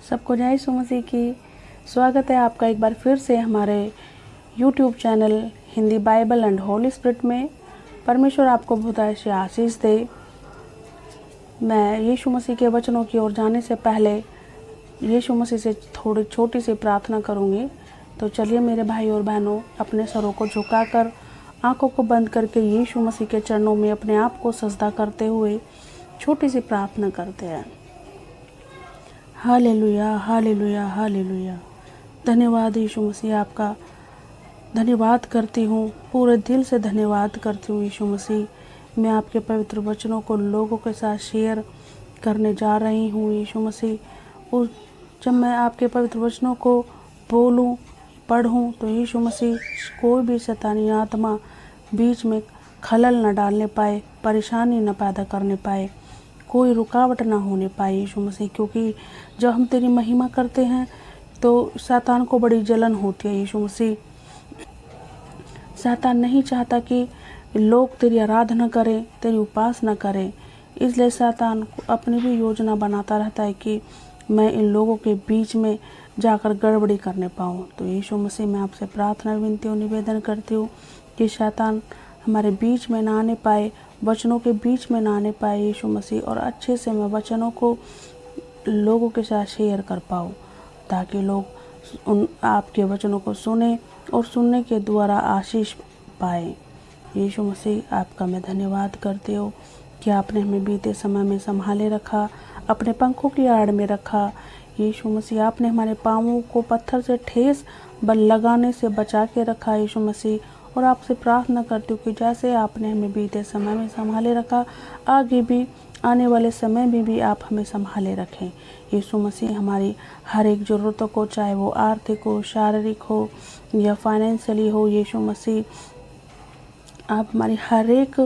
सबको जय यीशु मसीह की। स्वागत है आपका एक बार फिर से हमारे YouTube channel Hindi Bible and Holi spirit में। परमेश्वर आपको बहुत ऐसी आशीष दे। मैं यीशु मसीह के वचनों की ओर जाने से पहले यीशु मसीह से थोड़ी छोटी सी प्रार्थना करूंगी। तो चलिए मेरे भाई और बहनों, अपने सरों को झुकाकर आंखों को बंद करके यीशु मसीह के चरणों में अपने आप को सजदा करते हुए छोटी सी प्रार्थना करते हैं। Hallelujah, hallelujah, hallelujah. धन्यवाद यीशु मसीह, आपका धन्यवाद करती हूँ, पूरे दिल से धन्यवाद करती हूँ यीशु मसीह। मैं आपके पवित्र वचनों को लोगों के साथ शेयर करने जा रही हूँ यीशु मसीह। और जब मैं आपके पवित्र वचनों को बोलूँ, पढ़ूँ, तो यीशु मसीह कोई भी शैतानी आत्मा बीच में खलल न डालने पाए, परेशानी न पैदा करने पाए, कोई रुकावट ना होने पाए यीशु मसीह। क्योंकि जब हम तेरी महिमा करते हैं तो शैतान को बड़ी जलन होती है यीशु मसीह। शैतान नहीं चाहता कि लोग तेरी आराधना करें, तेरी उपासना करें। इसलिए शैतान अपनी भी योजना बनाता रहता है कि मैं इन लोगों के बीच में जाकर गड़बड़ी करने पाऊँ। तो यीशु मसीह, मैं आपसे प्रार्थना, विनती और निवेदन करती हूँ कि शैतान हमारे बीच में ना आने पाए, वचनों के बीच में ना आने पाए यीशु मसीह। और अच्छे से मैं वचनों को लोगों के साथ शेयर कर पाऊँ, ताकि लोग उन आपके वचनों को सुने और सुनने के द्वारा आशीष पाए। यीशु मसीह, आपका मैं धन्यवाद करती हूँ कि आपने हमें बीते समय में संभाले रखा, अपने पंखों की आड़ में रखा। यीशु मसीह, आपने हमारे पाँवों को पत्थर से ठेस बल लगाने से बचा के रखा यीशु मसीह। और आपसे प्रार्थना करती हूँ कि जैसे आपने हमें बीते समय में संभाले रखा, आगे भी आने वाले समय में भी आप हमें संभाले रखें यीशु मसीह। हमारी हर एक ज़रूरतों को, चाहे वो आर्थिक हो, शारीरिक हो या फाइनेंशियली हो, यीशु मसीह आप हमारी हर एक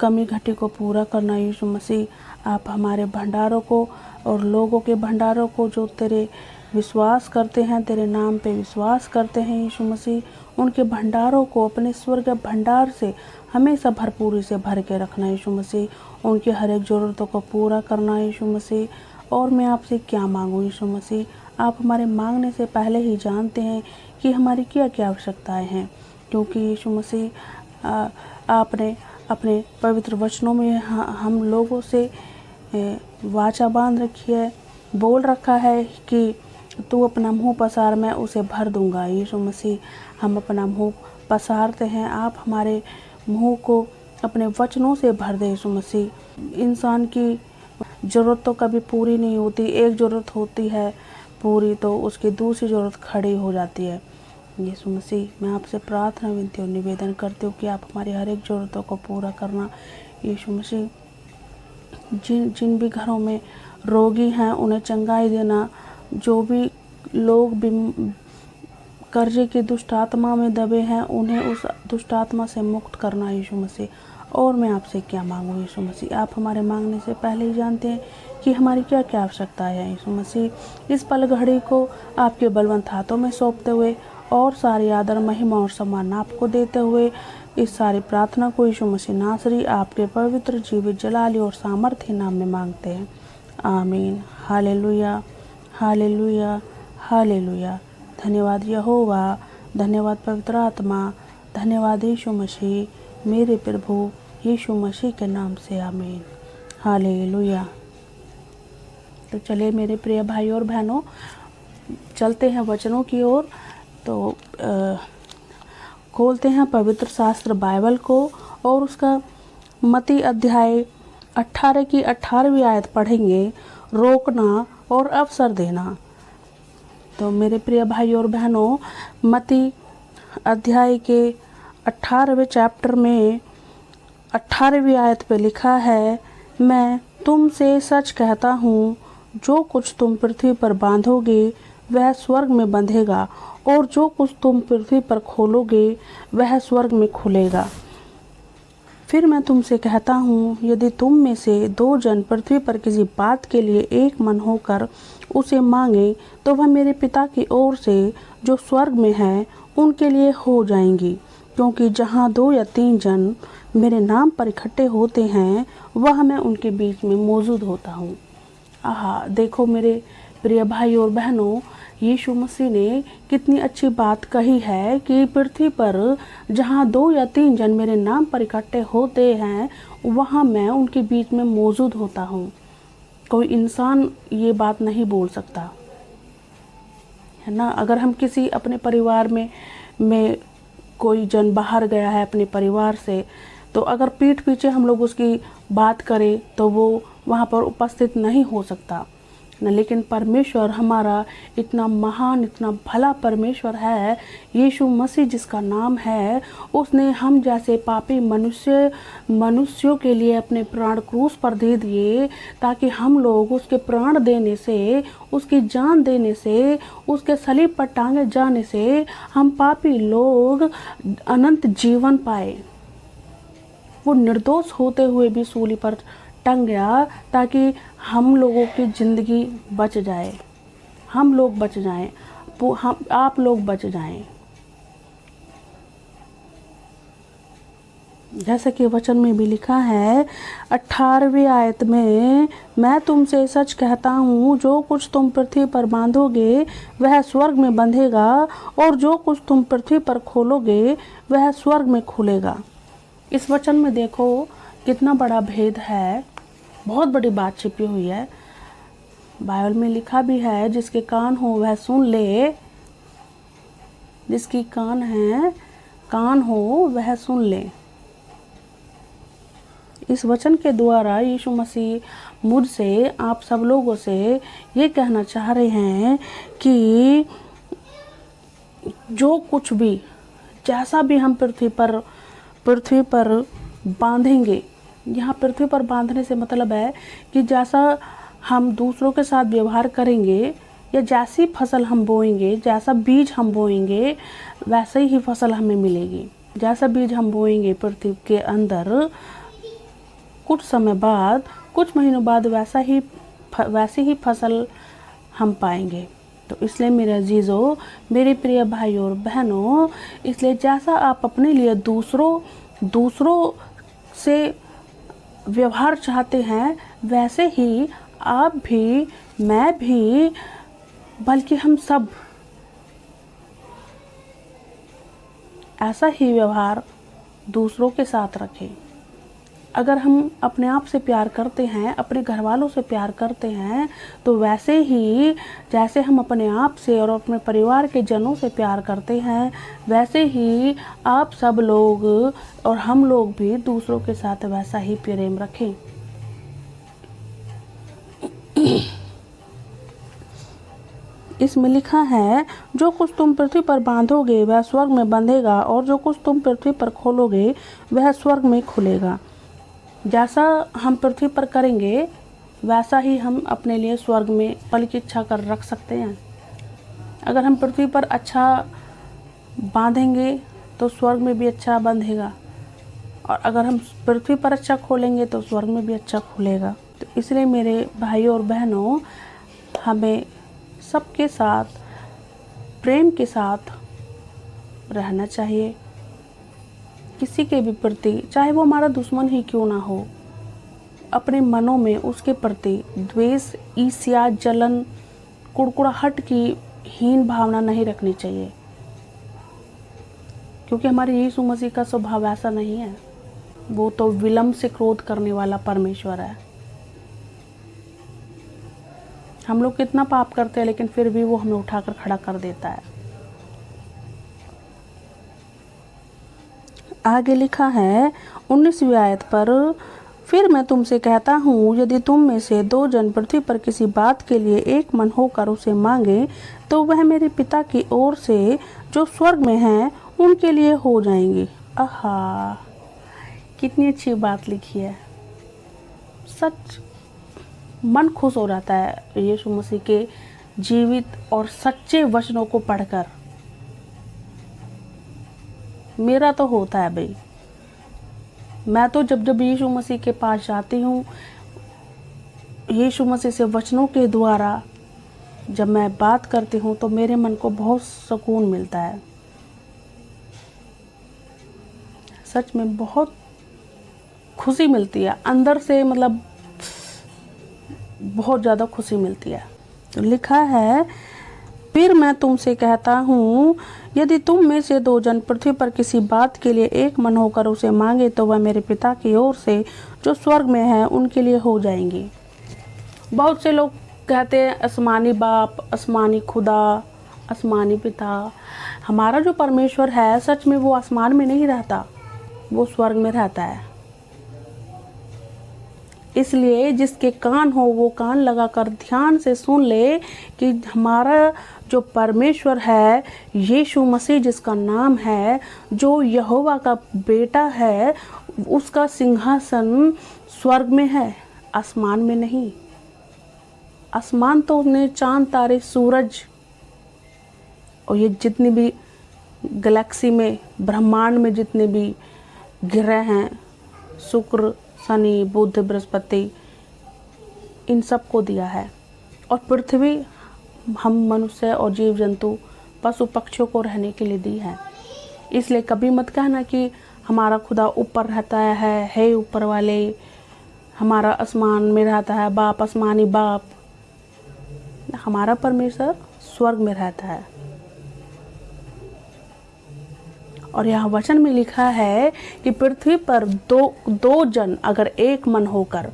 कमी घटी को पूरा करना यीशु मसीह। आप हमारे भंडारों को और लोगों के भंडारों को जो तेरे विश्वास करते हैं, तेरे नाम पे विश्वास करते हैं यीशु मसीह, उनके भंडारों को अपने स्वर्ग भंडार से हमेशा भरपूरी से भर के रखना यीशु मसीह। उनकी हर एक ज़रूरतों को पूरा करना यीशु मसीह। और मैं आपसे क्या मांगूँ यीशु मसीह, आप हमारे मांगने से पहले ही जानते हैं कि हमारी क्या क्या आवश्यकताएँ हैं। क्योंकि यीशु मसीह आपने अपने पवित्र वचनों में हम लोगों से वाचा बांध रखी है, बोल रखा है कि तू अपना मुंह पसार, मैं उसे भर दूंगा यीशु मसीह। हम अपना मुंह पसारते हैं, आप हमारे मुंह को अपने वचनों से भर दे यीशु मसीह। इंसान की ज़रूरत तो कभी पूरी नहीं होती, एक ज़रूरत होती है पूरी तो उसकी दूसरी ज़रूरत खड़ी हो जाती है यीशु मसीह। मैं आपसे प्रार्थना, विनती और निवेदन करती हूँ कि आप हमारी हर एक ज़रूरतों को पूरा करना यीशु मसीह। जिन भी घरों में रोगी हैं उन्हें चंगाई देना, जो भी लोग भी कर्जे की दुष्ट आत्मा में दबे हैं उन्हें उस दुष्ट आत्मा से मुक्त करना यीशु मसीह। और मैं आपसे क्या मांगूँ यीशु मसीह, आप हमारे मांगने से पहले ही जानते हैं कि हमारी क्या क्या आवश्यकता है यीशु मसीह। इस पल घड़ी को आपके बलवंत हाथों में सौंपते हुए और सारी आदर, महिमा और सम्मान आपको देते हुए इस सारी प्रार्थना को यीशु मसीह नासरी आपके पवित्र, जीवित, जलाली और सामर्थ्य नाम में मांगते हैं। आमीन। Hallelujah, hallelujah, hallelujah. धन्यवाद यहोवा, धन्यवाद पवित्र आत्मा, धन्यवाद यीशु मसीह, मेरे प्रभु यीशु मसीह के नाम से आमीन। हालेलुया। तो चलिए मेरे प्रिय भाई और बहनों, चलते हैं वचनों की ओर। तो खोलते हैं पवित्र शास्त्र बाइबल को और उसका मत्ती अध्याय 18 की 18वीं आयत पढ़ेंगे, रोकना और अवसर देना। तो मेरे प्रिय भाई और बहनों, मत्ती अध्याय के 18वें चैप्टर में 18वीं आयत पे लिखा है, मैं तुमसे सच कहता हूँ, जो कुछ तुम पृथ्वी पर बांधोगे वह स्वर्ग में बंधेगा, और जो कुछ तुम पृथ्वी पर खोलोगे वह स्वर्ग में खुलेगा। फिर मैं तुमसे कहता हूँ, यदि तुम में से 2 जन पृथ्वी पर किसी बात के लिए एक मन होकर उसे मांगे, तो वह मेरे पिता की ओर से जो स्वर्ग में है उनके लिए हो जाएंगी। क्योंकि जहाँ 2 या 3 जन मेरे नाम पर इकट्ठे होते हैं, वह मैं उनके बीच में मौजूद होता हूँ। देखो मेरे प्रिय भाई और बहनों, यीशु मसीह ने कितनी अच्छी बात कही है कि पृथ्वी पर जहाँ 2 या 3 जन मेरे नाम पर इकट्ठे होते हैं, वहाँ मैं उनके बीच में मौजूद होता हूँ। कोई इंसान ये बात नहीं बोल सकता, है ना। अगर हम किसी अपने परिवार में कोई जन बाहर गया है अपने परिवार से, तो अगर पीठ पीछे हम लोग उसकी बात करें तो वो वहाँ पर उपस्थित नहीं हो सकता न। लेकिन परमेश्वर हमारा इतना महान, इतना भला परमेश्वर है, यीशु मसीह जिसका नाम है, उसने हम जैसे पापी मनुष्यों के लिए अपने प्राण क्रूस पर दे दिए, ताकि हम लोग उसके प्राण देने से, उसकी जान देने से, उसके सलीब पर टांगे जाने से हम पापी लोग अनंत जीवन पाए। वो निर्दोष होते हुए भी सूली पर टंग गया ताकि हम लोगों की ज़िंदगी बच जाए, हम लोग बच जाएं, आप लोग बच जाएं। जैसे कि वचन में भी लिखा है 18वीं आयत में, मैं तुमसे सच कहता हूँ, जो कुछ तुम पृथ्वी पर बांधोगे वह स्वर्ग में बंधेगा, और जो कुछ तुम पृथ्वी पर खोलोगे वह स्वर्ग में खुलेगा। इस वचन में देखो कितना बड़ा भेद है, बहुत बड़ी बात छिपी हुई है। बाइबल में लिखा भी है, जिसके कान हो वह सुन ले, जिसकी कान हो वह सुन ले। इस वचन के द्वारा यीशु मसीह मुझसे, आप सब लोगों से ये कहना चाह रहे हैं कि जो कुछ भी, जैसा भी हम पृथ्वी पर बांधेंगे, यहाँ पृथ्वी पर बांधने से मतलब है कि जैसा हम दूसरों के साथ व्यवहार करेंगे, या जैसी फसल हम बोएंगे, जैसा बीज हम बोएंगे, वैसे ही फसल हमें मिलेगी। जैसा बीज हम बोएंगे पृथ्वी के अंदर, कुछ समय बाद, कुछ महीनों बाद वैसी ही फसल हम पाएंगे। तो इसलिए मेरे अजीज़ों, मेरे प्रिय भाई और बहनों, इसलिए जैसा आप अपने लिए दूसरों से व्यवहार चाहते हैं, वैसे ही आप भी, मैं भी, बल्कि हम सब ऐसा ही व्यवहार दूसरों के साथ रखें। अगर हम अपने आप से प्यार करते हैं, अपने घर वालों से प्यार करते हैं, तो वैसे ही जैसे हम अपने आप से और अपने परिवार के जनों से प्यार करते हैं, वैसे ही आप सब लोग और हम लोग भी दूसरों के साथ वैसा ही प्रेम रखें। इसमें लिखा है, जो कुछ तुम पृथ्वी पर बांधोगे वह स्वर्ग में बंधेगा, और जो कुछ तुम पृथ्वी पर खोलोगे वह स्वर्ग में खुलेगा। जैसा हम पृथ्वी पर करेंगे, वैसा ही हम अपने लिए स्वर्ग में फल की इच्छा कर रख सकते हैं। अगर हम पृथ्वी पर अच्छा बांधेंगे तो स्वर्ग में भी अच्छा बंधेगा, और अगर हम पृथ्वी पर अच्छा खोलेंगे तो स्वर्ग में भी अच्छा खुलेगा। तो इसलिए मेरे भाइयों और बहनों, हमें सबके साथ प्रेम के साथ रहना चाहिए। किसी के भी प्रति, चाहे वो हमारा दुश्मन ही क्यों ना हो, अपने मनों में उसके प्रति द्वेष, ईर्ष्या, जलन, कुड़कुड़ाहट की हीन भावना नहीं रखनी चाहिए, क्योंकि हमारे यीशु मसीह का स्वभाव ऐसा नहीं है। वो तो विलंब से क्रोध करने वाला परमेश्वर है। हम लोग कितना पाप करते हैं, लेकिन फिर भी वो हमें उठाकर खड़ा कर देता है। आगे लिखा है 19वीं आयत पर, फिर मैं तुमसे कहता हूँ, यदि तुम में से 2 जन पृथ्वी पर किसी बात के लिए एक मन होकर उसे मांगे, तो वह मेरे पिता की ओर से जो स्वर्ग में है उनके लिए हो जाएंगी। आहा, कितनी अच्छी बात लिखी है। सच मन खुश हो जाता है यीशु मसीह के जीवित और सच्चे वचनों को पढ़कर। मेरा तो होता है भाई, मैं तो जब यीशु मसीह के पास जाती हूँ, यीशु मसीह से वचनों के द्वारा जब मैं बात करती हूँ, तो मेरे मन को बहुत सुकून मिलता है। सच में बहुत खुशी मिलती है अंदर से, मतलब बहुत ज़्यादा खुशी मिलती है। तो लिखा है, फिर मैं तुमसे कहता हूँ, यदि तुम में से 2 जन पृथ्वी पर किसी बात के लिए एक मन होकर उसे मांगे तो वह मेरे पिता की ओर से जो स्वर्ग में है उनके लिए हो जाएंगी। बहुत से लोग कहते हैं आसमानी बाप, आसमानी खुदा, आसमानी पिता। हमारा जो परमेश्वर है सच में वो आसमान में नहीं रहता, वो स्वर्ग में रहता है। इसलिए जिसके कान हो वो कान लगाकर ध्यान से सुन ले कि हमारा जो परमेश्वर है, यीशु मसीह जिसका नाम है, जो यहोवा का बेटा है, उसका सिंहासन स्वर्ग में है, आसमान में नहीं। आसमान तो उसने चांद, तारे, सूरज और ये जितनी भी गैलेक्सी में, ब्रह्मांड में जितने भी ग्रह हैं, शुक्र, शनि, बुध, बृहस्पति, इन सब को दिया है। और पृथ्वी हम मनुष्य और जीव जंतु, पशु पक्षियों को रहने के लिए दी है। इसलिए कभी मत कहना कि हमारा खुदा ऊपर रहता है ऊपर वाले, हमारा आसमान में रहता है बाप, आसमानी बाप। हमारा परमेश्वर स्वर्ग में रहता है। और यहाँ वचन में लिखा है कि पृथ्वी पर दो जन अगर एक मन होकर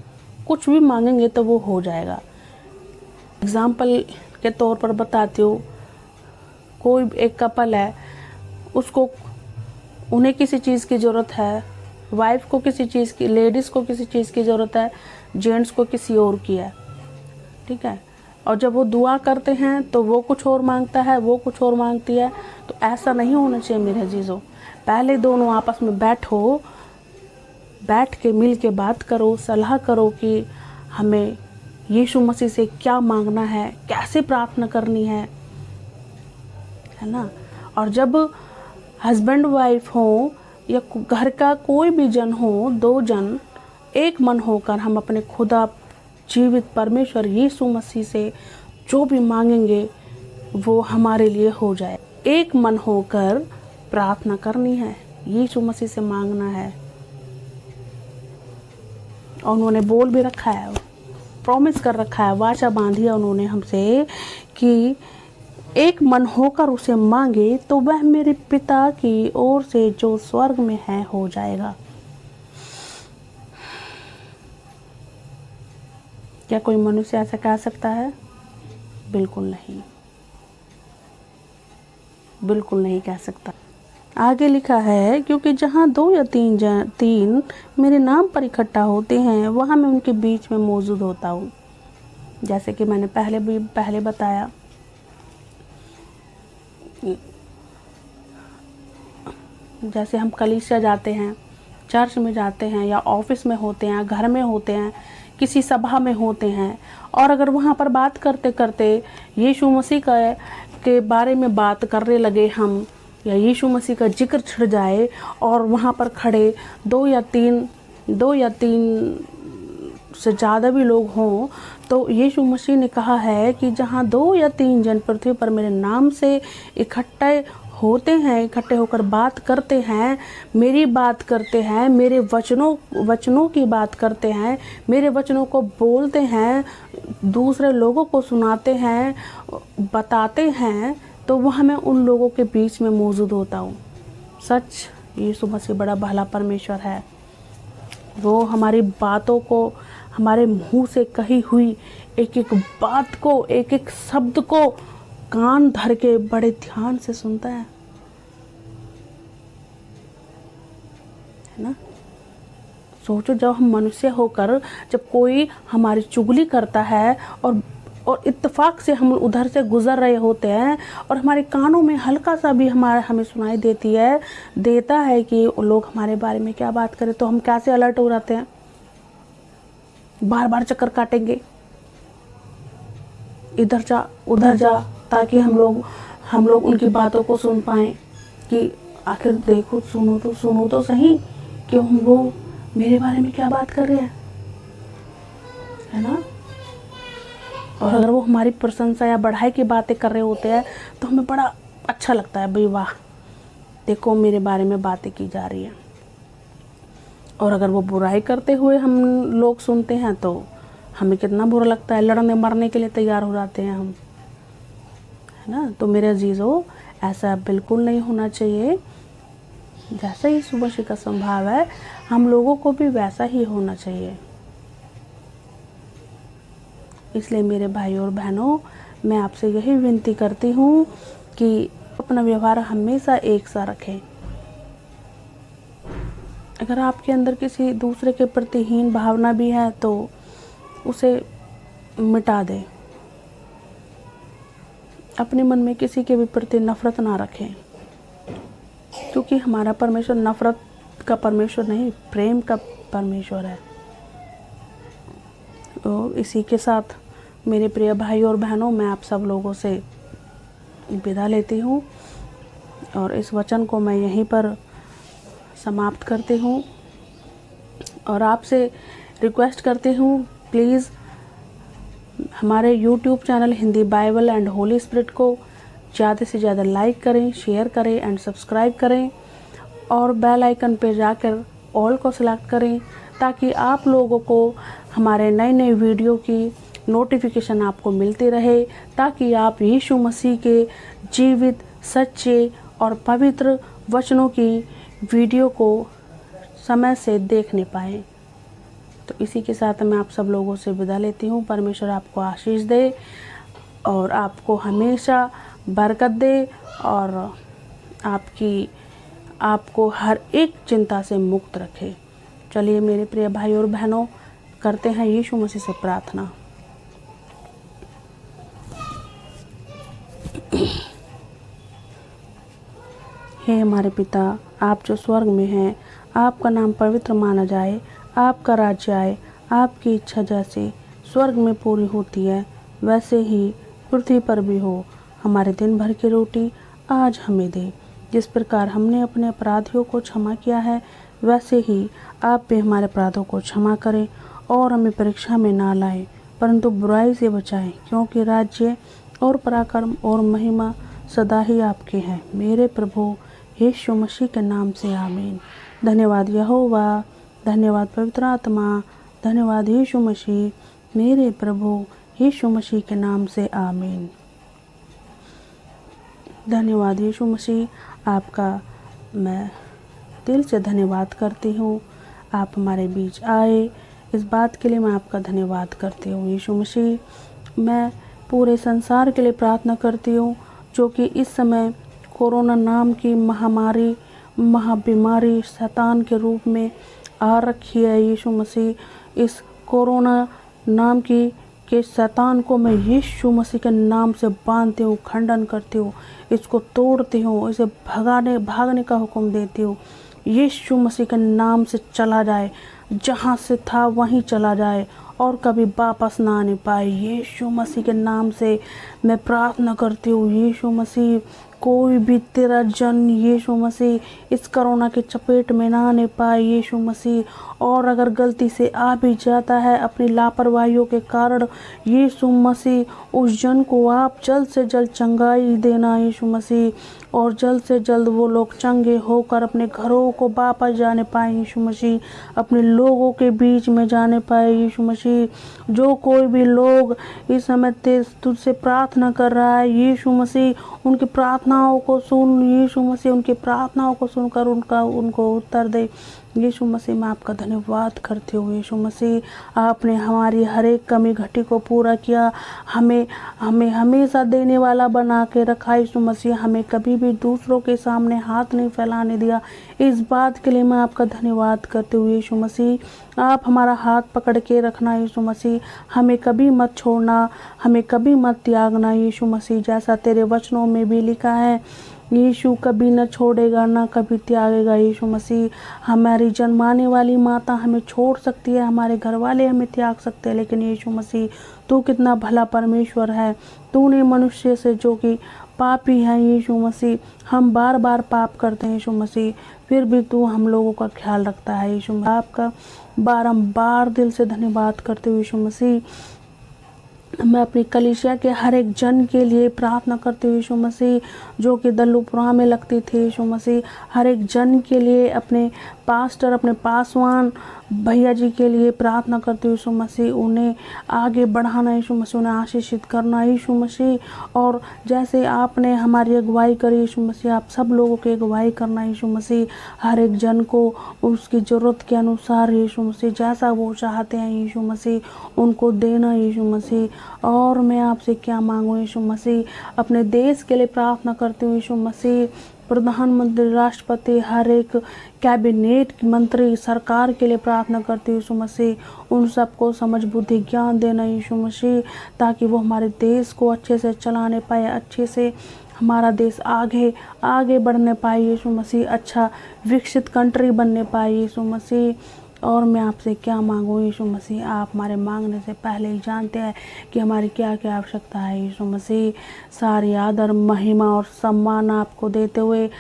कुछ भी मांगेंगे तो वो हो जाएगा। एग्जाम्पल के तौर पर बताती हूँ, कोई एक कपल है, उसको उन्हें किसी चीज़ की ज़रूरत है, वाइफ को किसी चीज़ की, लेडीज़ को किसी चीज़ की ज़रूरत है, जेंट्स को किसी और की है, ठीक है। और जब वो दुआ करते हैं तो वो कुछ और मांगता है, वो कुछ और मांगती है। तो ऐसा नहीं होना चाहिए मेरे अजीज़ों। पहले दोनों आपस में बैठो, बैठ के मिल के बात करो, सलाह करो कि हमें यीशु मसीह से क्या मांगना है, कैसे प्रार्थना करनी है ना। और जब हस्बैंड वाइफ हो या घर का कोई भी जन हो, 2 जन एक मन होकर हम अपने खुदा जीवित परमेश्वर यीशु मसीह से जो भी मांगेंगे वो हमारे लिए हो जाए। एक मन होकर प्रार्थना करनी है, यीशु मसीह से मांगना है। और उन्होंने बोल भी रखा है, प्रॉमिस कर रखा है, वाचा बांधी है उन्होंने हमसे कि एक मन होकर उसे मांगे तो वह मेरे पिता की ओर से जो स्वर्ग में है हो जाएगा। क्या कोई मनुष्य ऐसा कह सकता है? बिल्कुल नहीं, बिल्कुल नहीं कह सकता। आगे लिखा है, क्योंकि जहाँ 2 या 3 मेरे नाम पर इकट्ठा होते हैं वहाँ मैं उनके बीच में मौजूद होता हूँ। जैसे कि मैंने पहले बताया, जैसे हम कलीसिया जाते हैं, चर्च में जाते हैं, या ऑफिस में होते हैं, घर में होते हैं, किसी सभा में होते हैं, और अगर वहाँ पर बात करते करते यीशु मसीह के बारे में बात करने लगे हम, या यीशु मसीह का जिक्र छिड़ जाए और वहाँ पर खड़े 2 या 3 से ज़्यादा भी लोग हों, तो यीशु मसीह ने कहा है कि जहाँ 2 या 3 जन पृथ्वी पर मेरे नाम से इकट्ठे होते हैं, इकट्ठे होकर बात करते हैं, मेरी बात करते हैं, मेरे वचनों की बात करते हैं, मेरे वचनों को बोलते हैं, दूसरे लोगों को सुनाते हैं, बताते हैं, तो वह मैं उन लोगों के बीच में मौजूद होता हूँ। सच यीशु मसीह बड़ा भला परमेश्वर है। वो हमारी बातों को, हमारे मुंह से कही हुई एक एक बात को, एक एक शब्द को कान धर के बड़े ध्यान से सुनता है ना। सोचो, जब हम मनुष्य होकर जब कोई हमारी चुगली करता है और इत्तेफाक से हम उधर से गुजर रहे होते हैं और हमारे कानों में हल्का सा भी हमें सुनाई देता है कि लोग हमारे बारे में क्या बात करें, तो हम कैसे अलर्ट हो जाते हैं, बार बार चक्कर काटेंगे, इधर जा उधर जा, ताकि हम लोग उनकी बातों को सुन पाएं कि आखिर देखो, सुनो तो सही कि वो मेरे बारे में क्या बात कर रहे हैं, है ना। और अगर वो हमारी प्रशंसा या बढ़ाई की बातें कर रहे होते हैं तो हमें बड़ा अच्छा लगता है, भाई वाह, देखो मेरे बारे में बातें की जा रही है। और अगर वो बुराई करते हुए हम लोग सुनते हैं तो हमें कितना बुरा लगता है, लड़ने मरने के लिए तैयार हो जाते हैं हम, है ना। तो मेरे अजीज़ों, ऐसा बिल्कुल नहीं होना चाहिए। जैसा यीशु मसीह का स्वभाव है, हम लोगों को भी वैसा ही होना चाहिए। इसलिए मेरे भाई और बहनों, मैं आपसे यही विनती करती हूँ कि अपना व्यवहार हमेशा एक सा रखें। अगर आपके अंदर किसी दूसरे के प्रति हीन भावना भी है तो उसे मिटा दें। अपने मन में किसी के भी प्रति नफरत ना रखें, क्योंकि हमारा परमेश्वर नफरत का परमेश्वर नहीं, प्रेम का परमेश्वर है। तो इसी के साथ मेरे प्रिय भाई और बहनों, मैं आप सब लोगों से विदा लेती हूँ और इस वचन को मैं यहीं पर समाप्त करती हूँ और आपसे रिक्वेस्ट करती हूँ, प्लीज़ हमारे YouTube channel Hindi Bible and Holi spirit को ज़्यादा से ज़्यादा लाइक करें, शेयर करें एंड सब्सक्राइब करें और बेल आइकन पे जाकर ऑल को सिलेक्ट करें, ताकि आप लोगों को हमारे नए नए वीडियो की नोटिफिकेशन आपको मिलती रहे, ताकि आप यीशु मसीह के जीवित, सच्चे और पवित्र वचनों की वीडियो को समय से देखने पाएँ। तो इसी के साथ मैं आप सब लोगों से विदा लेती हूँ। परमेश्वर आपको आशीष दे और आपको हमेशा बरकत दे और आपको हर एक चिंता से मुक्त रखे। चलिए मेरे प्रिय भाई और बहनों, करते हैं यीशु मसीह से प्रार्थना। हे हमारे पिता, आप जो स्वर्ग में हैं, आपका नाम पवित्र माना जाए, आपका राज्य आए, आपकी इच्छा जैसे स्वर्ग में पूरी होती है वैसे ही पृथ्वी पर भी हो। हमारे दिन भर की रोटी आज हमें दे। जिस प्रकार हमने अपने अपराधियों को क्षमा किया है, वैसे ही आप भी हमारे अपराधों को क्षमा करें और हमें परीक्षा में ना लाएं, परंतु बुराई से बचाएं, क्योंकि राज्य और पराक्रम और महिमा सदा ही आपके हैं। मेरे प्रभु यीशु मसीह के नाम से आमीन। धन्यवाद यहोवा, धन्यवाद पवित्र आत्मा, धन्यवाद यीशु मसीह, मेरे प्रभु यीशु मसीह के नाम से आमीन। धन्यवाद यीशु मसीह, आपका मैं दिल से धन्यवाद करती हूँ। आप हमारे बीच आए, इस बात के लिए मैं आपका धन्यवाद करती हूँ। यीशु मसीह, मैं पूरे संसार के लिए प्रार्थना करती हूँ, जो कि इस समय कोरोना नाम की महामारी, महाबीमारी शैतान के रूप में आ रखी है। यीशु मसीह, इस कोरोना नाम के शैतान को मैं यीशु मसीह के नाम से बांधती हूँ, खंडन करती हूँ, इसको तोड़ती हूँ, इसे भागने का हुक्म देती हूँ। यीशु मसीह के नाम से चला जाए, जहाँ से था वहीं चला जाए और कभी वापस ना आने पाए। यीशु मसीह के नाम से मैं प्रार्थना करती हूँ। यीशु मसीह, कोई भी तेरा जन यीशु मसीह इस कोरोना के चपेट में ना आने पाए यीशु मसीह, और अगर गलती से आ भी जाता है अपनी लापरवाहियों के कारण, यीशु मसीह उस जन को आप जल्द से जल्द चंगाई देना यीशु मसीह, और जल्द से जल्द वो लोग चंगे होकर अपने घरों को वापस जाने पाए यीशु मसीह, अपने लोगों के बीच में जाने पाए यीशु मसीह। जो कोई भी लोग इस समय तुझसे प्रार्थना कर रहा है यीशु मसीह, उनकी प्रार्थनाओं को सुन यीशु मसीह, उनकी प्रार्थनाओं को सुनकर उनको उत्तर दे यीशु मसीह। मैं आपका धन्यवाद करती हूँ यीशु मसीह, आपने हमारी हर एक कमी घटी को पूरा किया, हमें हमेशा देने वाला बना के रखा यीशु मसीह, हमें कभी भी दूसरों के सामने हाथ नहीं फैलाने दिया। इस बात के लिए मैं आपका धन्यवाद करती हूँ यीशु मसीह। आप हमारा हाथ पकड़ के रखना यीशु मसीह, हमें कभी मत छोड़ना, हमें कभी मत त्यागना यीशु मसीह। जैसा तेरे वचनों में भी लिखा है, यीशु कभी न छोड़ेगा ना कभी त्यागेगा यीशु मसीह। हमारी जन्माने वाली माता हमें छोड़ सकती है, हमारे घर वाले हमें त्याग सकते हैं, लेकिन यीशु मसीह तू कितना भला परमेश्वर है। तूने मनुष्य से, जो कि पापी है यीशु मसीह, हम बार बार पाप करते हैं यीशु मसीह, फिर भी तू हम लोगों का ख्याल रखता है यीशु। आपका बारंबार दिल से धन्यवाद करते हुए यीशु मसीह, मैं अपनी कलीसिया के हर एक जन के लिए प्रार्थना करती हूँ यीशु मसीह, जो कि दल्लूपुरा में लगती थी यीशु मसीह। हर एक जन के लिए, अपने पास्टर अपने पासवान भैया जी के लिए प्रार्थना करते हो यीशु मसीह, उन्हें आगे बढ़ाना यीशु मसीह, उन्हें आशीषित करना यीशु मसीह। और जैसे आपने हमारी अगुवाई करी यीशु मसीह, आप सब लोगों की अगुवाई करना यीशु मसीह, हर एक जन को उसकी ज़रूरत के अनुसार यीशु मसीह, जैसा वो चाहते हैं यीशु मसीह उनको देना यीशु मसीह। और मैं आपसे क्या मांगूँ यीशु मसीह, अपने देश के लिए प्रार्थना करती हूँ यीशु मसीह, प्रधानमंत्री, राष्ट्रपति, हर एक कैबिनेट मंत्री, सरकार के लिए प्रार्थना करती हूँ यीशु मसीह, उन सबको समझ बुद्धि ज्ञान देना यीशु मसीह, ताकि वो हमारे देश को अच्छे से चलाने पाए, अच्छे से हमारा देश आगे आगे बढ़ने पाए यीशु मसीह, अच्छा विकसित कंट्री बनने पाए यीशु मसीह। और मैं आपसे क्या मांगूँ यीशु मसीह, आप हमारे मांगने से पहले ही जानते हैं कि हमारी क्या क्या आवश्यकता है यीशु मसीह। सारी आदर, महिमा और सम्मान आपको देते हुए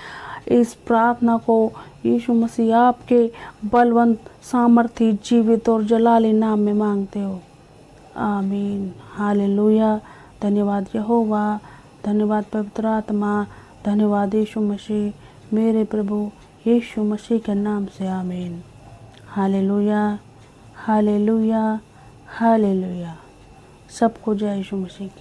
इस प्रार्थना को यीशु मसीह आपके बलवंत, सामर्थी, जीवित और जलाली नाम में मांगते हो, आमीन। हालेलुया। धन्यवाद यहोवा, धन्यवाद पवित्र आत्मा, धन्यवाद यीशु मसीह, मेरे प्रभु यीशु मसीह के नाम से, आमीन। Hallelujah, hallelujah, hallelujah. सबको जय यीशु मसीह की।